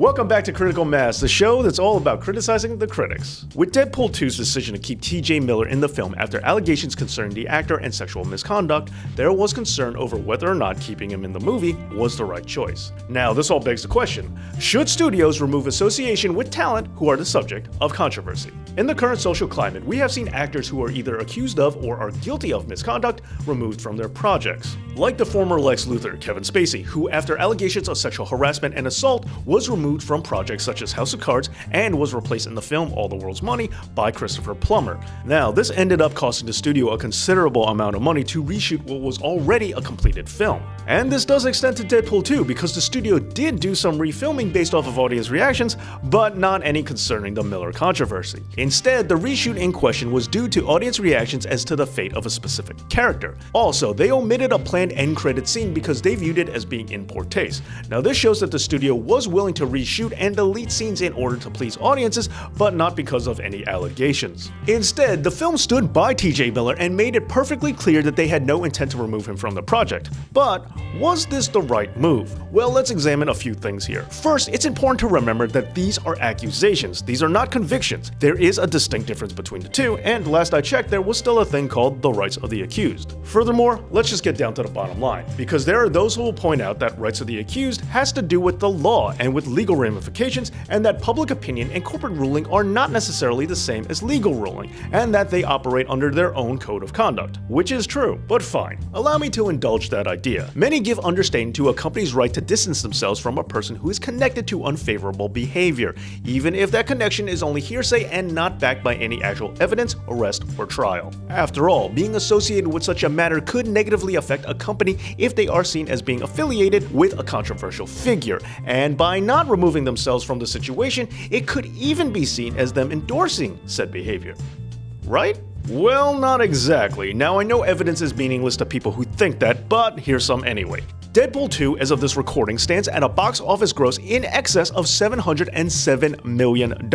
Welcome back to Critical Mass, the show that's all about criticizing the critics. With Deadpool 2's decision to keep TJ Miller in the film after allegations concerning the actor and sexual misconduct, there was concern over whether or not keeping him in the movie was the right choice. Now, this all begs the question, should studios remove association with talent who are the subject of controversy? In the current social climate, we have seen actors who are either accused of or are guilty of misconduct removed from their projects. Like the former Lex Luthor, Kevin Spacey, who after allegations of sexual harassment and assault was removed from projects such as House of Cards and was replaced in the film All the World's Money by Christopher Plummer. Now, this ended up costing the studio a considerable amount of money to reshoot what was already a completed film. And this does extend to Deadpool 2 because the studio did do some refilming based off of audience reactions, but not any concerning the Miller controversy. Instead, the reshoot in question was due to audience reactions as to the fate of a specific character. Also, they omitted a planned end credit scene because they viewed it as being in poor taste. Now, this shows that the studio was willing to reshoot and delete scenes in order to please audiences, but not because of any allegations. Instead, the film stood by TJ Miller and made it perfectly clear that they had no intent to remove him from the project. But was this the right move? Well, let's examine a few things here. First, it's important to remember that these are accusations. These are not convictions. There is a distinct difference between the two, and last I checked, there was still a thing called the rights of the accused. Furthermore, let's just get down to the bottom line, because there are those who will point out that rights of the accused has to do with the law and with legal ramifications, and that public opinion and corporate ruling are not necessarily the same as legal ruling, and that they operate under their own code of conduct, which is true, but fine. Allow me to indulge that idea. Many give understanding to a company's right to distance themselves from a person who is connected to unfavorable behavior, even if that connection is only hearsay and not backed by any actual evidence, arrest, or trial. After all, being associated with such a matter could negatively affect a company if they are seen as being affiliated with a controversial figure, and by not removing themselves from the situation, it could even be seen as them endorsing said behavior. Right? Well, not exactly. Now, I know evidence is meaningless to people who think that, but here's some anyway. Deadpool 2, as of this recording, stands at a box office gross in excess of $707 million,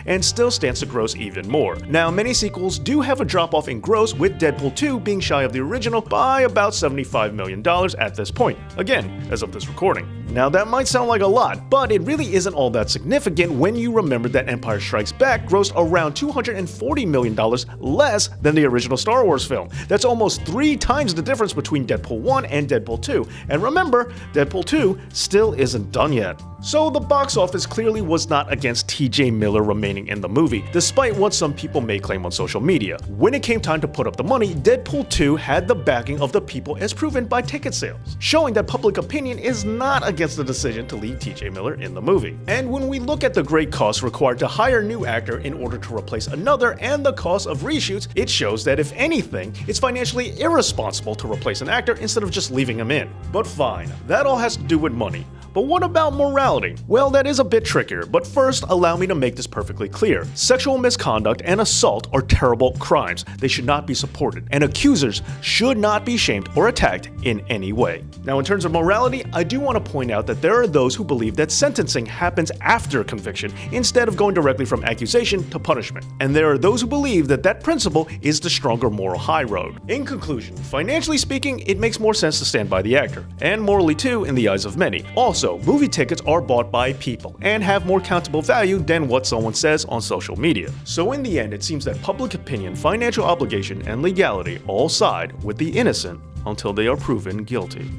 and still stands to gross even more. Now, many sequels do have a drop-off in gross, with Deadpool 2 being shy of the original by about $75 million at this point, again, as of this recording. Now, that might sound like a lot, but it really isn't all that significant when you remember that Empire Strikes Back grossed around $240 million less than the original Star Wars film. That's almost 3 times the difference between Deadpool 1 and Deadpool 2. And remember, Deadpool 2 still isn't done yet. So the box office clearly was not against TJ Miller remaining in the movie, despite what some people may claim on social media. When it came time to put up the money, Deadpool 2 had the backing of the people as proven by ticket sales, showing that public opinion is not against the decision to leave TJ Miller in the movie. And when we look at the great costs required to hire a new actor in order to replace another and the cost of reshoots, it shows that if anything, it's financially irresponsible to replace an actor instead of just leaving him in. But fine, that all has to do with money. But what about morality? Well, that is a bit trickier, but first allow me to make this perfectly clear. Sexual misconduct and assault are terrible crimes. They should not be supported, and accusers should not be shamed or attacked in any way. Now, in terms of morality, I do want to point out that there are those who believe that sentencing happens after conviction instead of going directly from accusation to punishment. And there are those who believe that that principle is the stronger moral high road. In conclusion, financially speaking, it makes more sense to stand by the actor, and morally too in the eyes of many. Also, movie tickets are bought by people and have more countable value than what someone says on social media. So in the end, it seems that public opinion, financial obligation, and legality all side with the innocent until they are proven guilty.